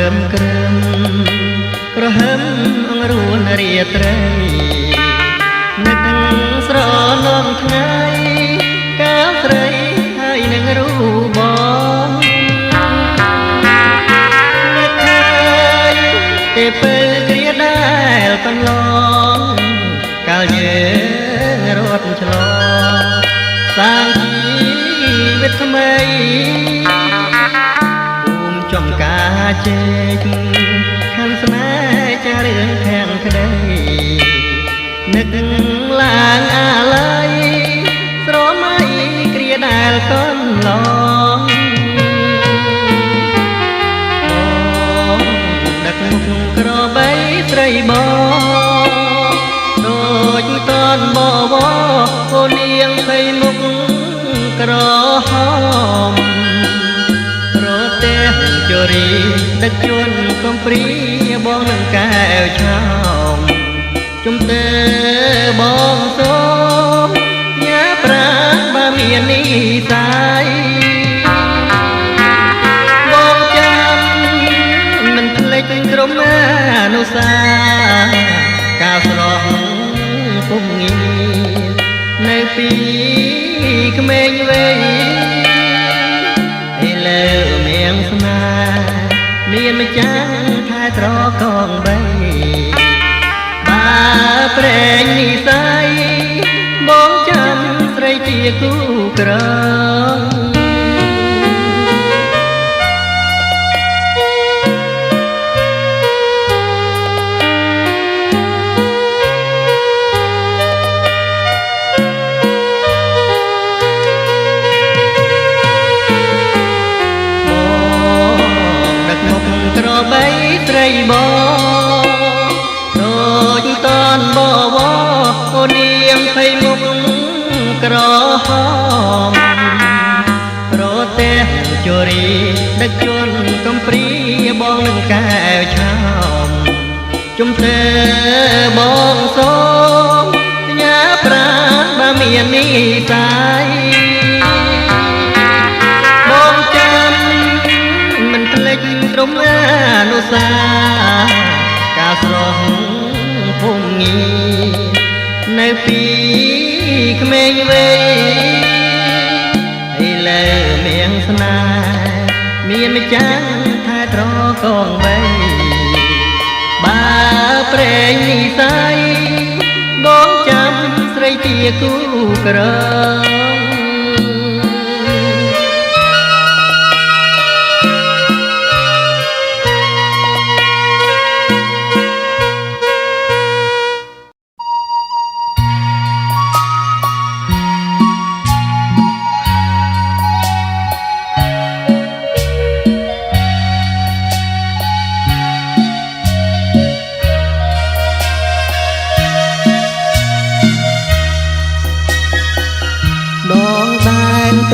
រើមក្រឹមក្រហមអង្រួនរាត្រីនឹកស្រណងថ្ងៃកាលស្រីហើយនឹងរូបបងនឹកឃើញទេពេលគ្រាដែលកន្លងកាលយើងរត់ឆ្លងសាងជីវិតថ្មីចំការជែកខាន់ស្នេហ៍ចារឿងខាងក្តីនឹកឡើងអាឡ័យស្រមៃគ្រាដែលកន្លងបងដឹកមុខក្របីស្រីបងដូចតនបវអូននាងភ័យមុខក្រហមជរីដឹកជួនកំព្រីបងនឹងកែវឆោមជុំទេបងសូមញ៉ាប្រាបើមាននិស័យបងចាំមិនភ្លេចក្រុមអនុសាកាលស្រស់ពុំងានៅពីក្មេងវ័យលើមៀងស្នាមានម្ចាស់ថែត្រកងបីបើប្រែងនិស័យបងចាំស្រីជាគូក្រងស្រីបងដូចតនបវអូននាងភ័យមុខក្រហមប្រទេសជរីដឹកជួនកំព្រីបងនឹងកែវឆោមជុំទេបងសូមញ៉ាប្រាបើមាននិស័យបងចាំមិនភ្លេចក្រុមអនុសាកាលស្រស់ពុំងានៅពីក្មេងវ័យហើយលើមៀងស្នេហ៍មានម្ចាស់ថែត្រកងបីបើប្រែងនិស័យបងចាំស្រីជាគូក្រង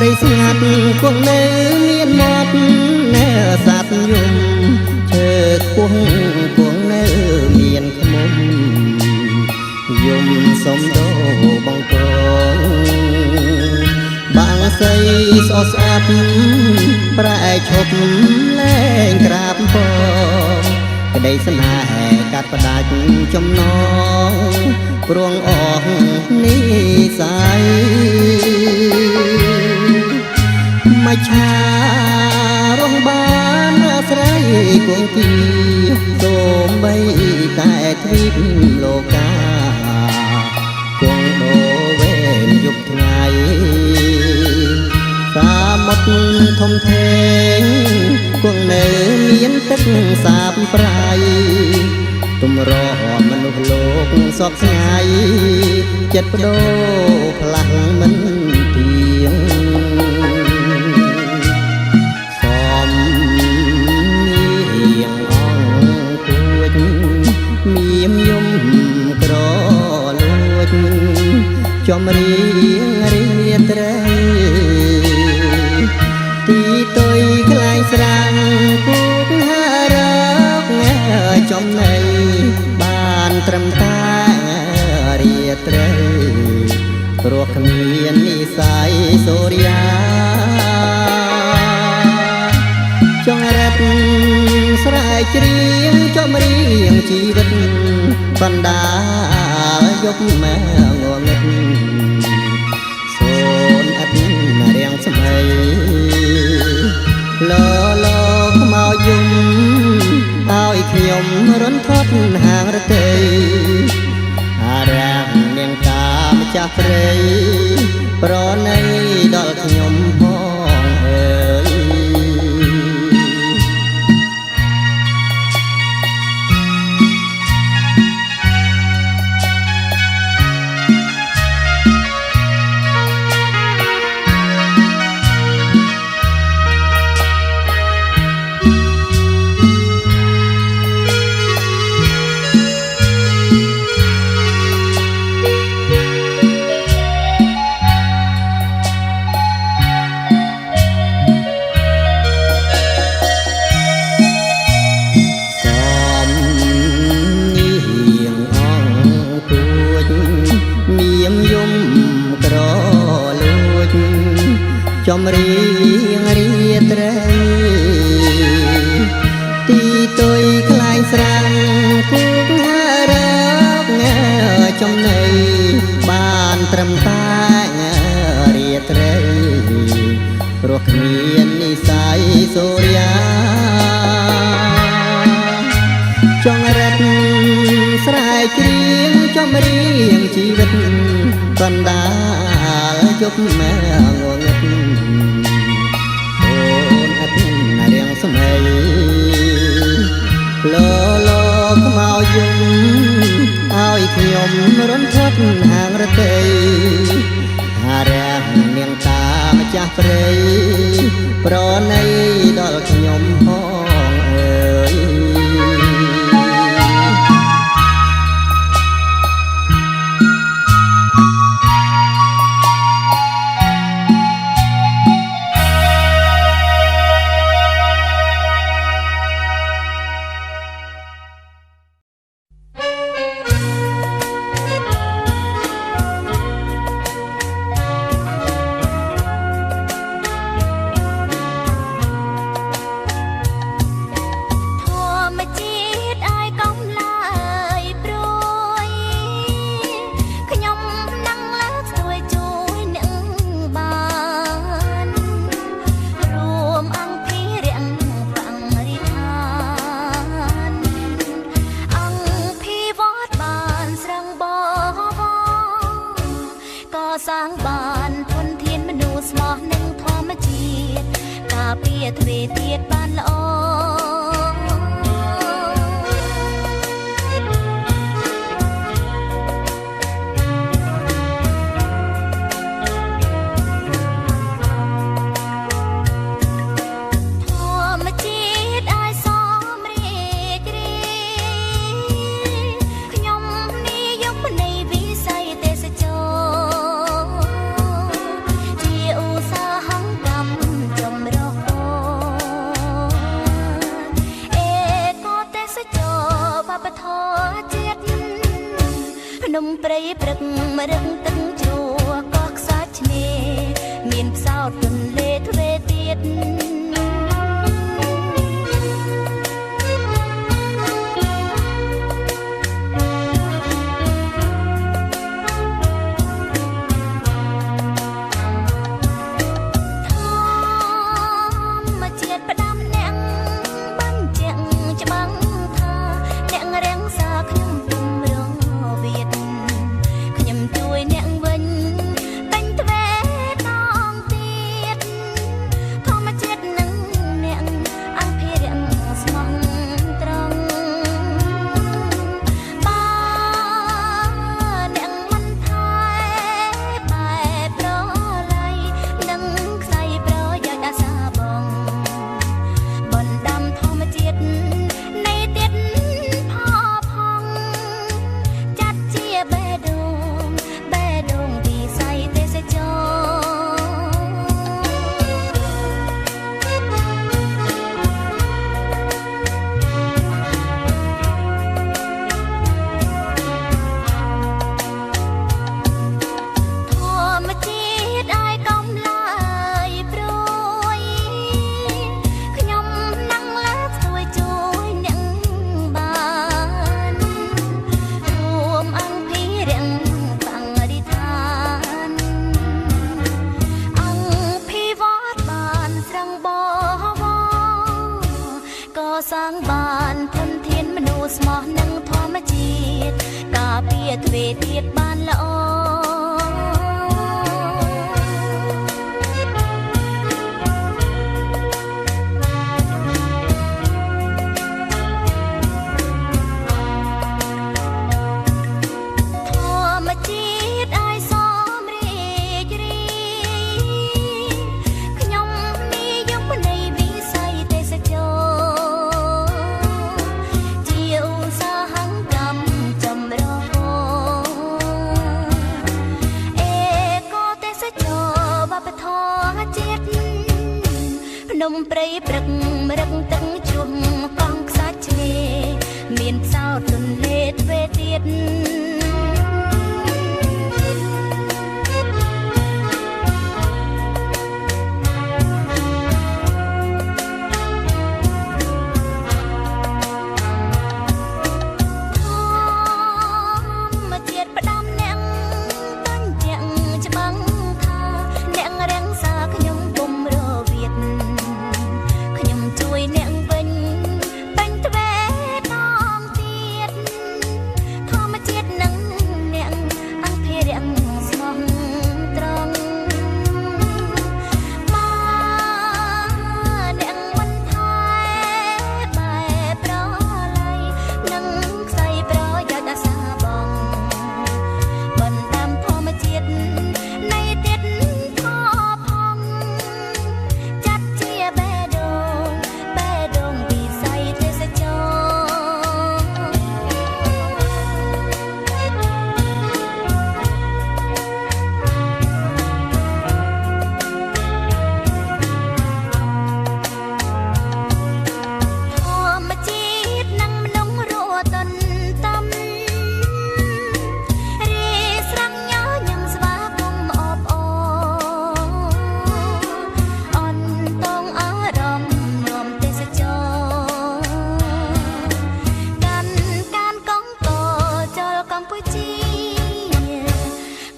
ព្រៃស្ងាត់គង់នៅមានមាត់នៅសត្វយំឈើខ្ពស់គង់នៅមានខ្មុំយំសំដោបងកងបាំងសីស្អស្អាតប្រែឈប់លែងក្រាបបងក្តីស្នេហ៍កាត់ផ្ដាច់ចំណងព្រួងអស់និស័យមច្ឆារងបានអាស្រ័យគង់ទីសូមបីតែទ្វីបលោកាគង់ដូវេនយប់ថ្ងៃសាមុទ្រធំធេងគង់នៅមានទឹកសាបប្រៃទុំរមនុស្សលោកសោកស្ងាយចិត្តបដូរផ្លាស់មិនទៀងសំនៀងអងគួចមានយំក្រលួចចំរៀងរាត្រីទីទុយខ្លាយស្រាំងគូកហារកចំណៃបានត្រឹមតែរាត្រីព្រោះគ្មាននិស័យសូរិយាចង្រិតស ស្រែកច្រៀងចំរៀងជីវិតបណ្ដាលយប់ម៉ែងងឹតសូនអត់រៀងស្មៃលខ្មោចយំឲ្យខ្ញុំរន្ធត់ហាងរទេអារាមនាងតាម្ចាស់ព្រៃប្រណីដល់ខ្ញុំផងអើយចំរៀងរៀត្រីទីទុយខ្លាយស្រាំងគូហារកចំណៃបានត្រឹមតែរៀត្រីព្រោះគ្មាននិស័យសូរិយាចង់រត់ស្រែកច្រៀងចំរៀងជីវិតបណ្ដាលយប់ម៉ែងងឹតអូនអត់រៀងស្មៃលខ្មោចយំឲ្យខ្ញុំរន្ធត់ហាងរទេអារាមនាងតាម្ចាស់ព្រៃប្រណីដល់ខ្ញុំផងអើយសាងបានធនធានមនុស្សស្មោះនឹងធម្មជាតិការពារទ្វេទៀតបានល្អព្រៃព្រឹកម្រឹងទឹកជួក៏ខ្សាច់ឆ្នេរមានផ្សោតទន្លេទ្វេទៀត ធម្មជាតិ ធនធានមនុស្សស្មោះនឹងធម្មជាតិការពារទ្វេទៀតបានល្អភ្នំព្រៃព្រឹករឹកទឹកជុំកងខ្សាច់ឆ្នេរមានផ្សោតទន្លេទ្វេទៀត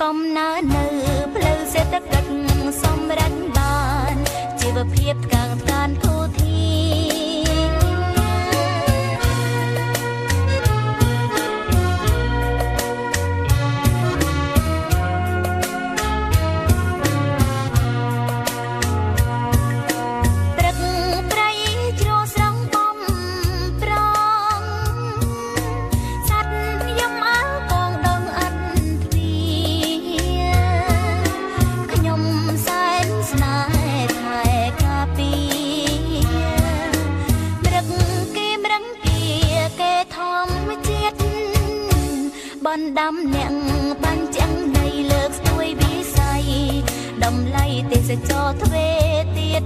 កំណើនៅផ្លូវសេដ្ឋកិច្ចសម្រាប់បានជីវភាពកាងកានគូធីព្រឹកព្រៃជ្រោះស្រង់បំប្រងសัตว์យំអើកងដងអត់ទ្វីខ្ញុំសែនស្នេហ៍ថែកាពីព្រឹកគេម្រឹងគេធម្មជាតិបណ្ដាំអ្នកបាញ់ចាំងនៃលើកស្ទួយវិស័យតម្លៃទេសចរទ្វេទៀត